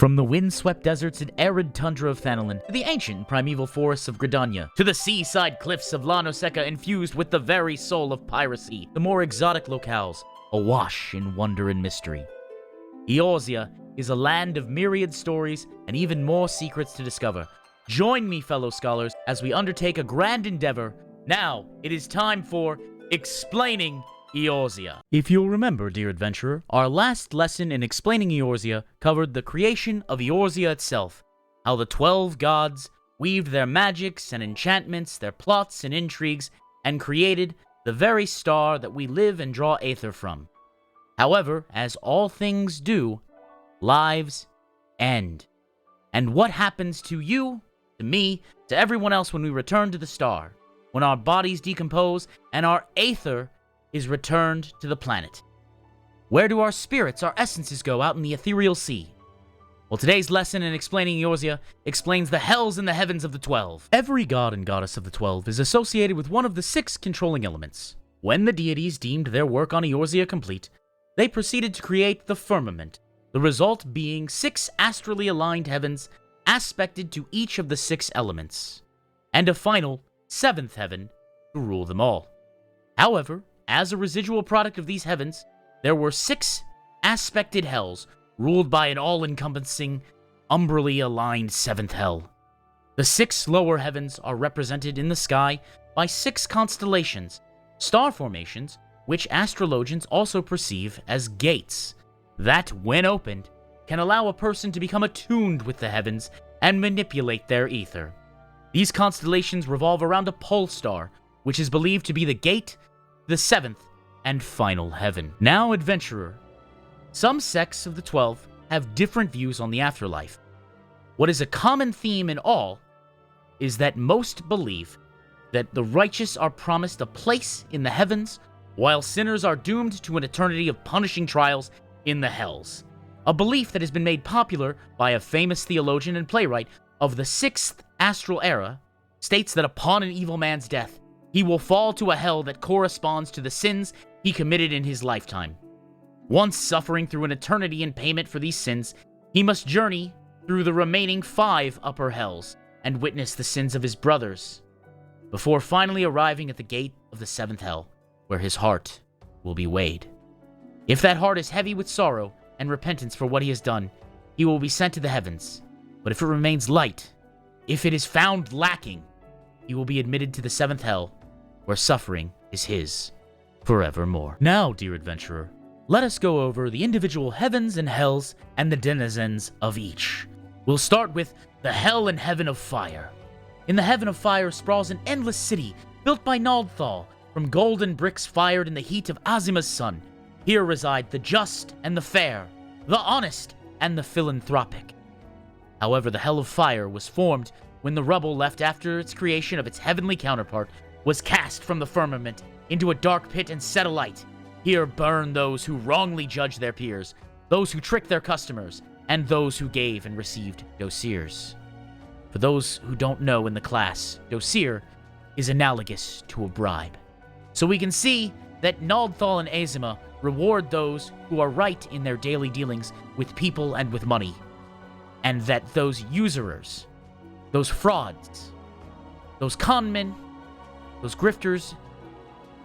From the wind-swept deserts and arid tundra of Thanalan, to the ancient primeval forests of Gridania, to the seaside cliffs of La Noseca infused with the very soul of piracy, the more exotic locales, awash in wonder and mystery. Eorzea is a land of myriad stories and even more secrets to discover. Join me, fellow scholars, as we undertake a grand endeavor. Now, it is time for Explaining Eorzea. If you'll remember, dear adventurer, our last lesson in Explaining Eorzea covered the creation of Eorzea itself, how the 12 gods weaved their magics and enchantments, their plots and intrigues, and created the very star that we live and draw aether from. However, as all things do, lives end. And what happens to you, to me, to everyone else when we return to the star, when our bodies decompose and our aether is returned to the planet? Where do our spirits, our essences go out in the ethereal sea? Well, today's lesson in Explaining Eorzea explains the hells and the heavens of the 12. Every god and goddess of the 12 is associated with one of the 6 controlling elements. When the deities deemed their work on Eorzea complete, they proceeded to create the firmament, the result being 6 astrally aligned heavens aspected to each of the 6 elements, and a final 7th heaven to rule them all. However, as a residual product of these heavens, there were 6 aspected hells ruled by an all-encompassing, umbrally aligned 7th hell. The 6 lower heavens are represented in the sky by 6 constellations, star formations, which astrologians also perceive as gates, that, when opened, can allow a person to become attuned with the heavens and manipulate their ether. These constellations revolve around a pole star, which is believed to be the gate, the 7th and final heaven. Now, adventurer, some sects of the 12 have different views on the afterlife. What is a common theme in all is that most believe that the righteous are promised a place in the heavens, while sinners are doomed to an eternity of punishing trials in the hells. A belief that has been made popular by a famous theologian and playwright of the 6th astral era states that upon an evil man's death, he will fall to a hell that corresponds to the sins he committed in his lifetime. Once suffering through an eternity in payment for these sins, he must journey through the remaining 5 upper hells and witness the sins of his brothers, before finally arriving at the gate of the 7th hell, where his heart will be weighed. If that heart is heavy with sorrow and repentance for what he has done, he will be sent to the heavens. But if it remains light, if it is found lacking, he will be admitted to the 7th hell, where suffering is his forevermore. Now, dear adventurer, let us go over the individual heavens and hells and the denizens of each. We'll start with the hell and heaven of fire. In the heaven of fire sprawls an endless city built by Naldthal from golden bricks fired in the heat of Azima's sun. Here reside the just and the fair, the honest and the philanthropic. However, the hell of fire was formed when the rubble left after its creation of its heavenly counterpart was cast from the firmament into a dark pit and set alight. Here burn those who wrongly judged their peers, those who tricked their customers, and those who gave and received dossiers. For those who don't know in the class, dossier is analogous to a bribe. So we can see that Naldthal and Azima reward those who are right in their daily dealings with people and with money, and that those usurers, those frauds, those conmen, those grifters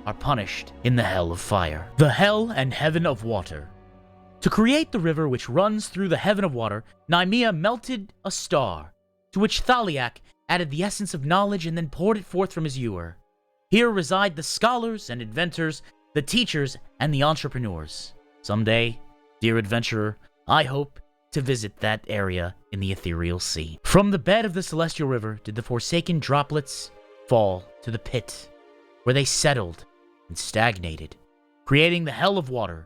are punished in the hell of fire. The hell and heaven of water. To create the river which runs through the heaven of water, Nimicry melted a star, to which Thaliak added the essence of knowledge and then poured it forth from his ewer. Here reside the scholars and inventors, the teachers and the entrepreneurs. Someday, dear adventurer, I hope to visit that area in the ethereal sea. From the bed of the celestial river did the forsaken droplets fall to the pit, where they settled and stagnated, creating the hell of water.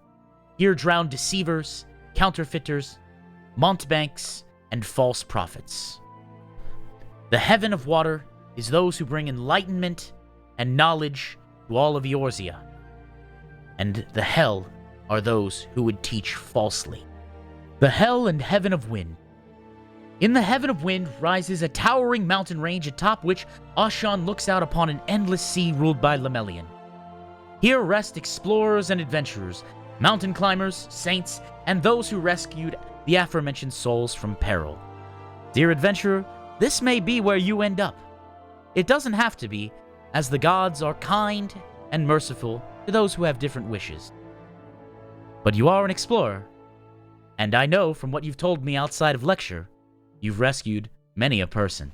Here drowned deceivers, counterfeiters, mountebanks, and false prophets. The heaven of water is those who bring enlightenment and knowledge to all of Eorzea, and the hell are those who would teach falsely. The hell and heaven of wind. In the heaven of wind rises a towering mountain range atop which Ashan looks out upon an endless sea ruled by Lemelian. Here rest explorers and adventurers, mountain climbers, saints, and those who rescued the aforementioned souls from peril. Dear adventurer, this may be where you end up. It doesn't have to be, as the gods are kind and merciful to those who have different wishes. But you are an explorer, and I know from what you've told me outside of lecture, you've rescued many a person.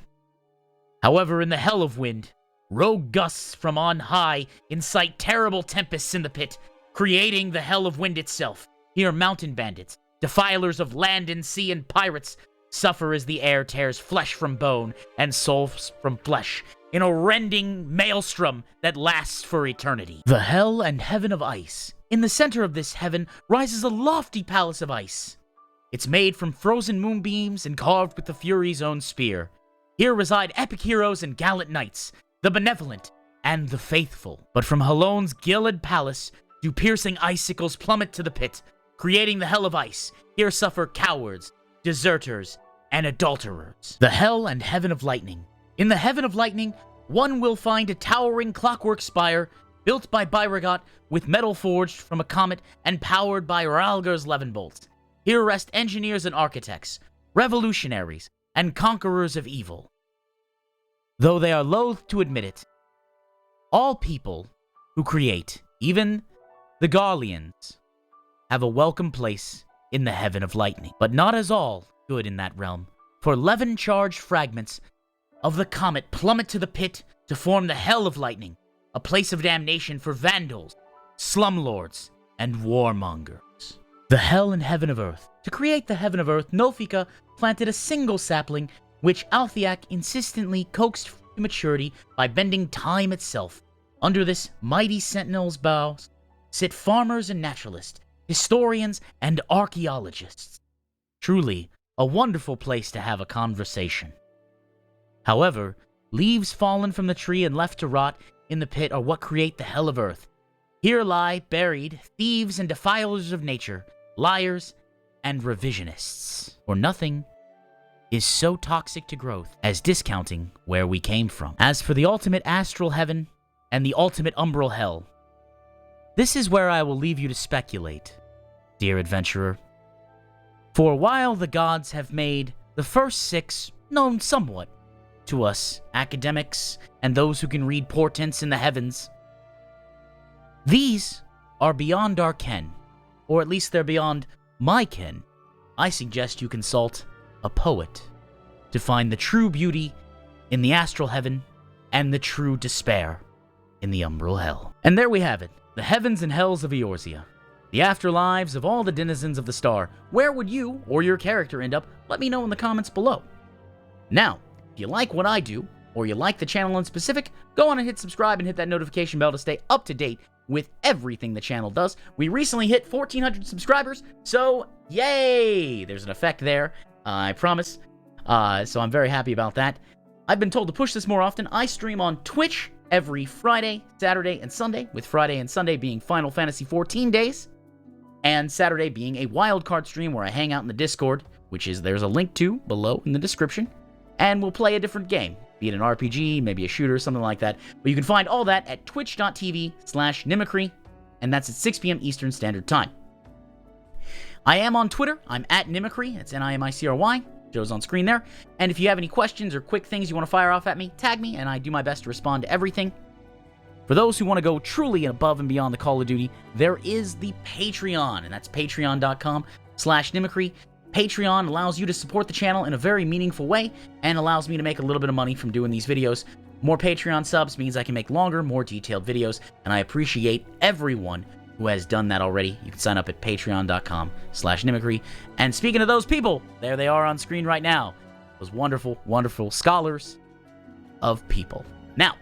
However, in the hell of wind, rogue gusts from on high incite terrible tempests in the pit, creating the hell of wind itself. Here mountain bandits, defilers of land and sea, and pirates suffer as the air tears flesh from bone and soul from flesh in a rending maelstrom that lasts for eternity. The hell and heaven of ice. In the center of this heaven rises a lofty palace of ice. It's made from frozen moonbeams and carved with the Fury's own spear. Here reside epic heroes and gallant knights, the benevolent and the faithful. But from Halone's gilded palace do piercing icicles plummet to the pit, creating the hell of ice. Here suffer cowards, deserters, and adulterers. The hell and heaven of lightning. In the heaven of lightning, one will find a towering clockwork spire built by Byragot with metal forged from a comet and powered by Ralgar's Levenbolts. Here rest engineers and architects, revolutionaries, and conquerors of evil. Though they are loath to admit it, all people who create, even the Garleans, have a welcome place in the heaven of lightning. But not as all good in that realm, for 11 charged fragments of the comet plummet to the pit to form the hell of lightning, a place of damnation for vandals, slumlords, and warmongers. The hell and heaven of earth. To create the heaven of earth, Nofika planted a single sapling, which Althiak insistently coaxed to maturity by bending time itself. Under this mighty sentinel's boughs sit farmers and naturalists, historians and archaeologists. Truly, a wonderful place to have a conversation. However, leaves fallen from the tree and left to rot in the pit are what create the hell of earth. Here lie buried thieves and defilers of nature, liars and revisionists. For nothing is so toxic to growth as discounting where we came from. As for the ultimate astral heaven and the ultimate umbral hell, this is where I will leave you to speculate, dear adventurer. For while the gods have made the first 6 known somewhat to us academics and those who can read portents in the heavens, these are beyond our ken, or at least they're beyond my ken. I suggest you consult a poet to find the true beauty in the astral heaven and the true despair in the umbral hell. And there we have it, the heavens and hells of Eorzea, the afterlives of all the denizens of the star. Where would you or your character end up? Let me know in the comments below. Now, if you like what I do, or you like the channel in specific, go on and hit subscribe and hit that notification bell to stay up to date with everything the channel does. We recently hit 1,400 subscribers, so yay! There's an effect there, I promise. So I'm very happy about that. I've been told to push this more often. I stream on Twitch every Friday, Saturday, and Sunday, with Friday and Sunday being Final Fantasy XIV days, and Saturday being a wildcard stream where I hang out in the Discord, which is there's a link to below in the description, and we'll play a different game, be it an RPG, maybe a shooter, something like that. But you can find all that at twitch.tv/Nimicry, and that's at 6 p.m. Eastern Standard Time. I am on Twitter. I'm at Nimicry. It's Nimicry. Joe's on screen there. And if you have any questions or quick things you want to fire off at me, tag me, and I do my best to respond to everything. For those who want to go truly above and beyond the Call of Duty, there is the Patreon, and that's patreon.com/Nimicry. Patreon allows you to support the channel in a very meaningful way and allows me to make a little bit of money from doing these videos. More Patreon subs means I can make longer, more detailed videos, and I appreciate everyone who has done that already. You can sign up at patreon.com/Nimicry. And speaking of those people, there they are on screen right now. Those wonderful, wonderful scholars of people. Now,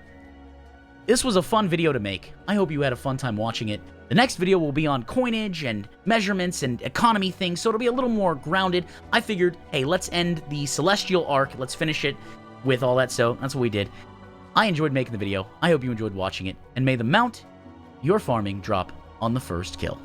this was a fun video to make. I hope you had a fun time watching it. The next video will be on coinage and measurements and economy things, so it'll be a little more grounded. I figured, hey, let's end the Celestial arc. Let's finish it with all that, so that's what we did. I enjoyed making the video. I hope you enjoyed watching it, and may the mount you're farming drop on the first kill.